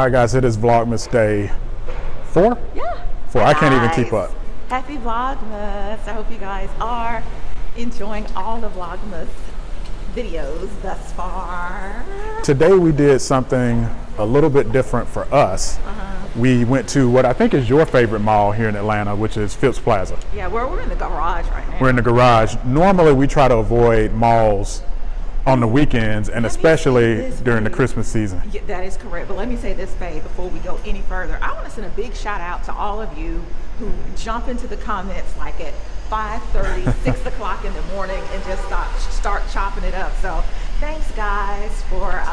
All right, guys, it is Vlogmas day 4? Yeah. 4. I can't even keep up. Happy Vlogmas. I hope you guys are enjoying all the Vlogmas videos thus far. Today we did something a little bit different for us. We went to what I think is your favorite mall here in Atlanta, which is Phipps Plaza. Yeah, we're in the garage right now. We're in the garage. Normally we try to avoid malls on the weekends, and especially during the Christmas season. Yeah, that is correct. But let me say this, babe, before we go any further. I want to send a big shout out to all of you who jump into the comments like at 5:30, 6 o'clock in the morning and just start chopping it up. So thanks, guys, for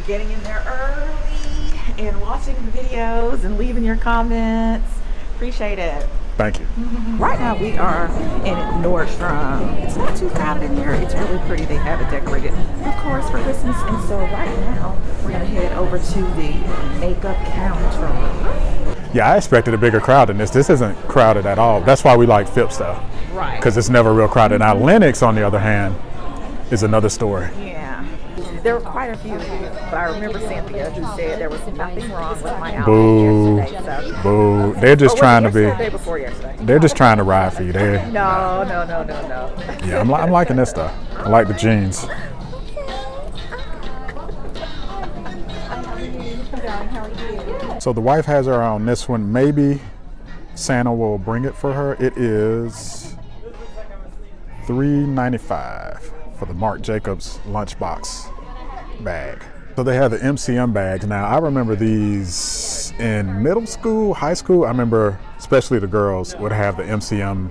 getting in there early and watching the videos and leaving your comments. Appreciate it. Thank you. Right now we are in Nordstrom. It's not too crowded in here. It's really pretty. They have it decorated, of course, for Christmas. And so right now we're gonna head over to the makeup counter. Yeah, I expected a bigger crowd than this. This isn't crowded at all. That's why we like Phipps though. Right. Because it's never real crowded. Now Lennox, on the other hand, is another story. Yeah. There were quite a few, but I remember Cynthia who said there was nothing wrong with my outfit yesterday. So. Boo. They're just trying to be. The day before yesterday. They're just trying to ride for you. No. Yeah, I'm liking this stuff. I like the jeans. So the wife has her on this one. Maybe Santa will bring it for her. It is $3.95 for the Marc Jacobs lunchbox bag. So they have the MCM bags. Now I remember these in middle school, high school. I remember especially the girls would have the MCM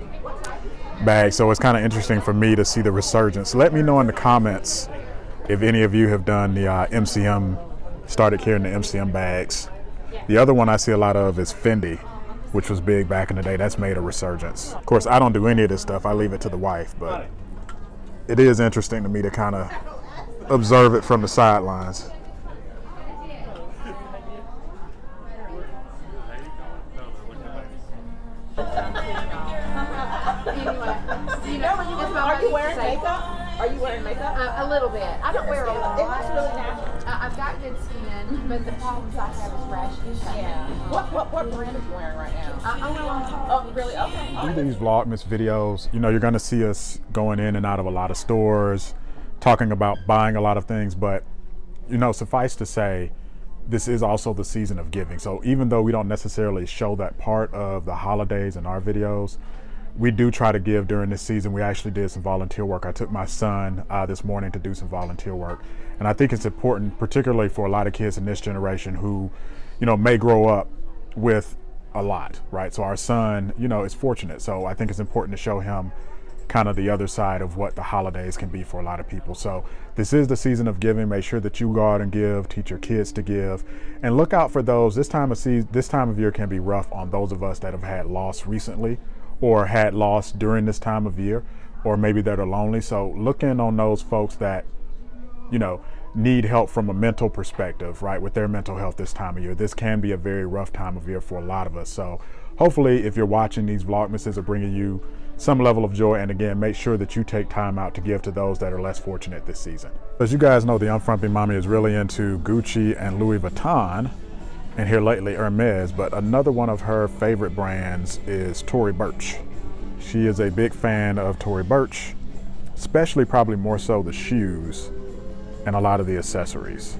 bag. So it's kind of interesting for me to see the resurgence. Let me know in the comments if any of you have done the MCM, started carrying the MCM bags. The other one I see a lot of is Fendi, which was big back in the day. That's made a resurgence. Of course, I don't do any of this stuff. I leave it to the wife, but it is interesting to me to kind of observe it from the sidelines. Are you wearing makeup? Are you wearing makeup? A little bit. I don't wear a lot. It looks really natural. I've got good skin, but the problems I have is rashes. Yeah. What brand are you wearing right now? Oh, really? Okay. Through these Vlogmas videos, you know, you're going to see us going in and out of a lot of stores, talking about buying a lot of things, but, you know, suffice to say, this is also the season of giving. So even though we don't necessarily show that part of the holidays in our videos, we do try to give during this season. We actually did some volunteer work. I took my son this morning to do some volunteer work. And I think it's important, particularly for a lot of kids in this generation who, you know, may grow up with a lot, right? So our son, you know, is fortunate. So I think it's important to show him kind of the other side of what the holidays can be for a lot of people. So this is the season of giving. Make sure that you go out and give, teach your kids to give, and look out for those. This time of year can be rough on those of us that have had loss recently, or had loss during this time of year, or maybe that are lonely. So look in on those folks that, you know, need help from a mental perspective, right, with their mental health this time of year. This can be a very rough time of year for a lot of us. So hopefully if you're watching these Vlogmases are bringing you some level of joy, and again, make sure that you take time out to give to those that are less fortunate this season. As you guys know, the Unfrumpy Mommy is really into Gucci and Louis Vuitton, and here lately Hermes, but another one of her favorite brands is Tory Burch. She is a big fan of Tory Burch, especially probably more so the shoes and a lot of the accessories.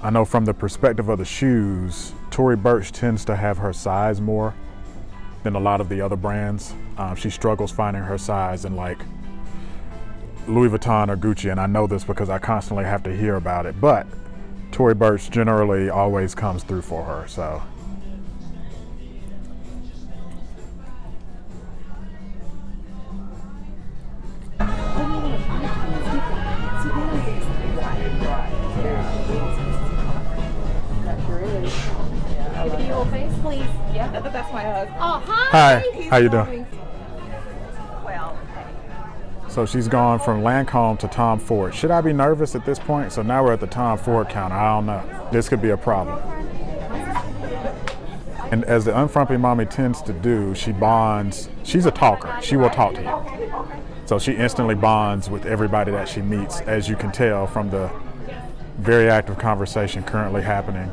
I know from the perspective of the shoes, Tory Burch tends to have her size more than a lot of the other brands. She struggles finding her size in like Louis Vuitton or Gucci, and I know this because I constantly have to hear about it, but Tory Burch generally always comes through for her, so. Your face, please. Yeah, that's my husband. Oh, hi. Hi, how you doing? Well, So she's gone from LANCOME to Tom Ford. Should I be nervous at this point? So now we're at the Tom Ford counter. I don't know. This could be a problem. And as the Unfrumpy Mommy tends to do, she bonds. She's a talker. She will talk to you. So she instantly bonds with everybody that she meets, as you can tell from the Very active conversation currently happening.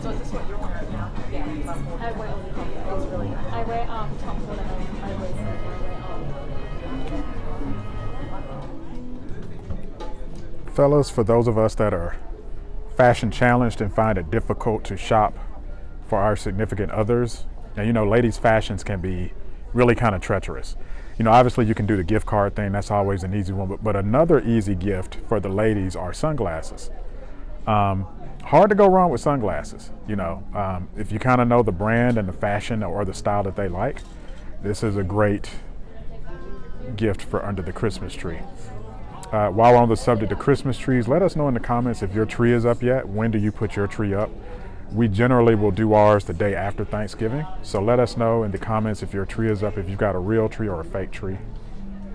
So is this what you're wearing now? Yeah. I wear it's really nice. I wear top for I wear Fellas, for those of us that are fashion challenged and find it difficult to shop for our significant others, and you know, ladies' fashions can be really kind of treacherous. You know, obviously you can do the gift card thing, that's always an easy one, but another easy gift for the ladies are sunglasses. Hard to go wrong with sunglasses. You know, if you kind of know the brand and the fashion or the style that they like, this is a great gift for under the Christmas tree. While we're on the subject of Christmas trees, let us know in the comments if your tree is up yet. When do you put your tree up? We generally will do ours the day after Thanksgiving. So let us know in the comments if your tree is up, if you've got a real tree or a fake tree.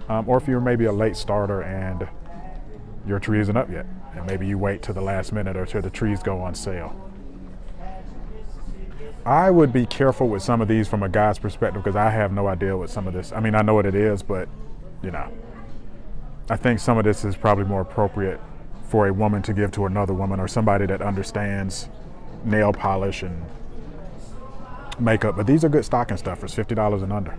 Or if you're maybe a late starter and your tree isn't up yet. And maybe you wait till the last minute or till the trees go on sale. I would be careful with some of these from a guy's perspective because I have no idea what some of this, I mean, I know what it is, but you know, I think some of this is probably more appropriate for a woman to give to another woman or somebody that understands nail polish and makeup. But these are good stocking stuffers, $50 and under.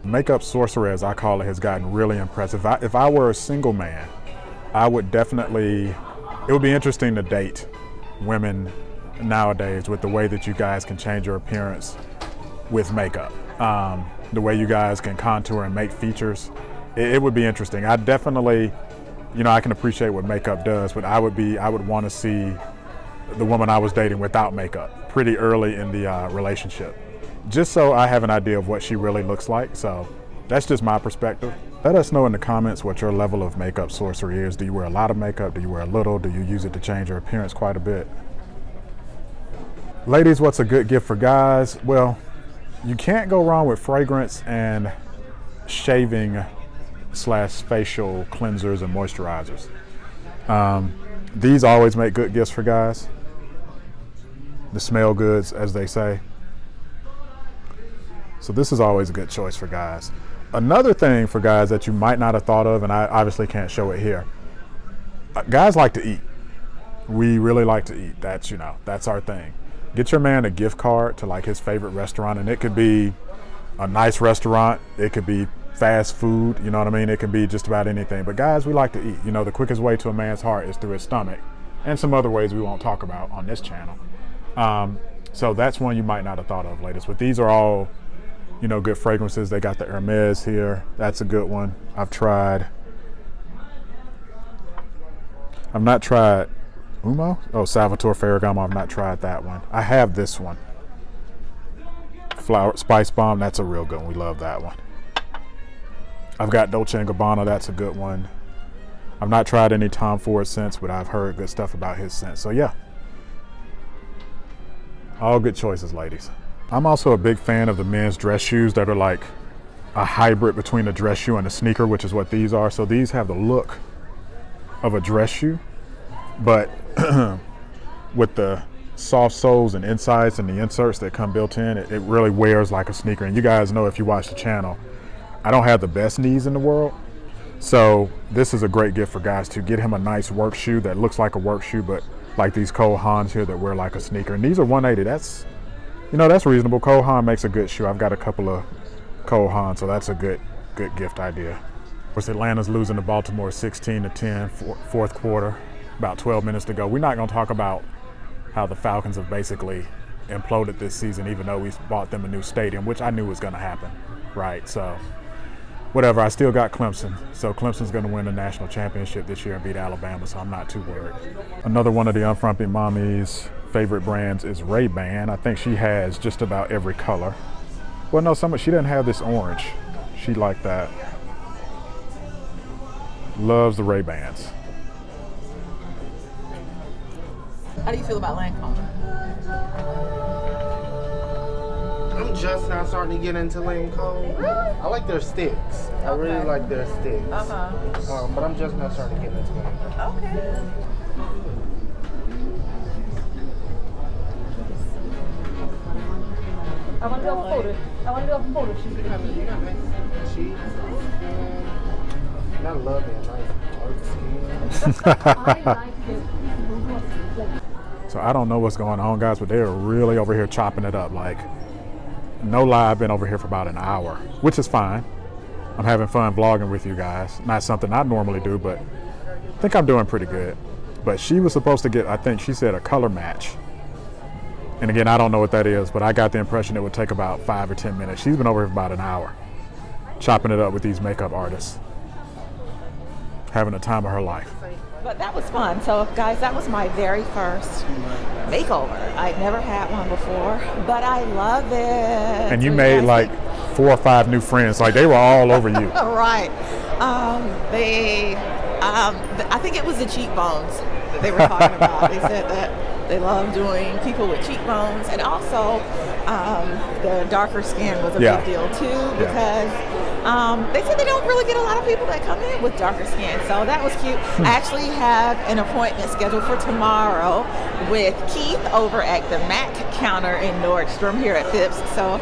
Makeup sorcerer, as I call it, has gotten really impressive. If I were a single man, I would definitely, it would be interesting to date women nowadays with the way that you guys can change your appearance with makeup. The way you guys can contour and make features. It would be interesting. I definitely, you know, I can appreciate what makeup does, but I would want to see the woman I was dating without makeup pretty early in the relationship, just so I have an idea of what she really looks like. So that's just my perspective. Let us know in the comments what your level of makeup sorcery is. Do you wear a lot of makeup? Do you wear a little? Do you use it to change your appearance quite a bit? Ladies, what's a good gift for guys? Well, you can't go wrong with fragrance and shaving / facial cleansers and moisturizers. These always make good gifts for guys. The smell goods, as they say. So this is always a good choice for guys. Another thing for guys that you might not have thought of, and I obviously can't show it here. Guys like to eat. We really like to eat. That's, you know, that's our thing. Get your man a gift card to like his favorite restaurant, and it could be a nice restaurant. It could be fast food, you know what I mean? It can be just about anything. But guys, we like to eat. You know, the quickest way to a man's heart is through his stomach, and some other ways we won't talk about on this channel. So that's one you might not have thought of, ladies. But these are all, you know, good fragrances. They got the Hermes here. That's a good one. I've not tried Umo? Oh, Salvatore Ferragamo. I've not tried that one. I have this one. Flower Spice Bomb. That's a real good one. We love that one. I've got Dolce & Gabbana. That's a good one. I've not tried any Tom Ford scents, but I've heard good stuff about his scents. So yeah, all good choices, ladies. I'm also a big fan of the men's dress shoes that are like a hybrid between a dress shoe and a sneaker, which is what these are. So these have the look of a dress shoe, but with the soft soles and insides and the inserts that come built in, it really wears like a sneaker. And you guys know, if you watch the channel, I don't have the best knees in the world. So this is a great gift for guys to get him a nice work shoe that looks like a work shoe, but like these Cole Haans here that wear like a sneaker. And these are $180. That's, you know, that's reasonable. Cole Haan makes a good shoe. I've got a couple of Cole Haans, so that's a good gift idea. Of course, Atlanta's losing to Baltimore 16-10, fourth quarter, about 12 minutes to go. We're not going to talk about how the Falcons have basically imploded this season, even though we bought them a new stadium, which I knew was going to happen, right? So whatever, I still got Clemson. So Clemson's going to win the national championship this year and beat Alabama, so I'm not too worried. Another one of the Unfrumpy Mommy's favorite brands is Ray-Ban. I think she has just about every color. Well, no, she didn't have this orange. She liked that. Loves the Ray-Bans. How do you feel about LANCOME? I'm just now starting to get into LANCOME. Really? I like their sticks. Okay. I really like their sticks. But I'm just now starting to get into LANCOME. Okay. I want to do a photo shoot. Cheese. I love that nice dark skin. So I don't know what's going on, guys, but they're really over here chopping it up. Like, no lie, I've been over here for about an hour, which is fine. I'm having fun vlogging with you guys. Not something I normally do, but I think I'm doing pretty good. But she was supposed to get, I think she said, a color match. And again, I don't know what that is, but I got the impression it would take about 5 or 10 minutes. She's been over here for about an hour, chopping it up with these makeup artists. Having the time of her life. But that was fun. So guys, that was my very first makeover. I'd never had one before, but I love it. And you made like 4 or 5 new friends. Like, they were all over you. Right. I think it was the cheekbones that they were talking about. They said that they love doing people with cheekbones, and also the darker skin was a big deal too, because they said they don't really get a lot of people that come in with darker skin, so that was cute. I actually have an appointment scheduled for tomorrow with Keith over at the MAC counter in Nordstrom here at Phipps, so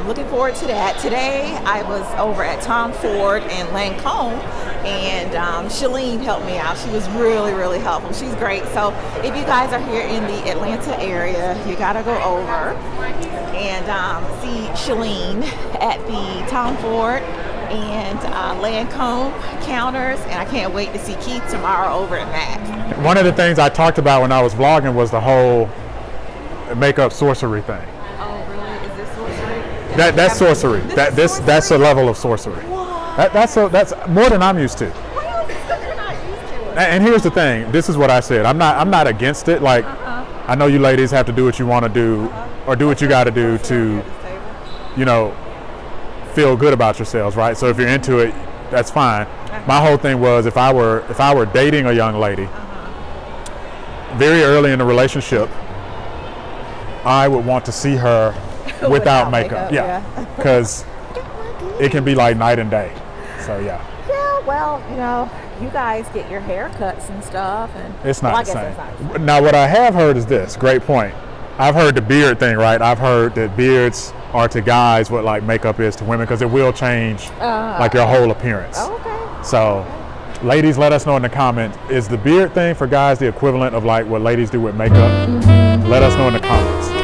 looking forward to that. Today I was over at Tom Ford and LANCOME, and Shalene helped me out. She was really, really helpful. She's great. So if you guys are here in the Atlanta area, you gotta go over and see Shalene at the Tom Ford and LANCOME counters, and I can't wait to see Keith tomorrow over at MAC. One of the things I talked about when I was vlogging was the whole makeup sorcery thing. Oh, really? Is this sorcery? That's sorcery. That's a level of sorcery. That's more than I'm used to. Well, you're not used to it. And here's the thing. This is what I said. I'm not against it. Like, I know you ladies have to do what you want to do, or do what you got to do to, you know, feel good about yourselves, right? So if you're into it, that's fine. My whole thing was, if I were dating a young lady, very early in the relationship, I would want to see her without makeup. Yeah, because it can be like night and day. So yeah. Yeah, well, you know, you guys get your haircuts and stuff, and it's not the I guess same. it's not. Now, what I have heard is this. Great point. I've heard the beard thing, right? I've heard that beards are to guys what like makeup is to women, because it will change like your whole appearance. Okay. So, ladies, let us know in the comments. Is the beard thing for guys the equivalent of like what ladies do with makeup? Let us know in the comments.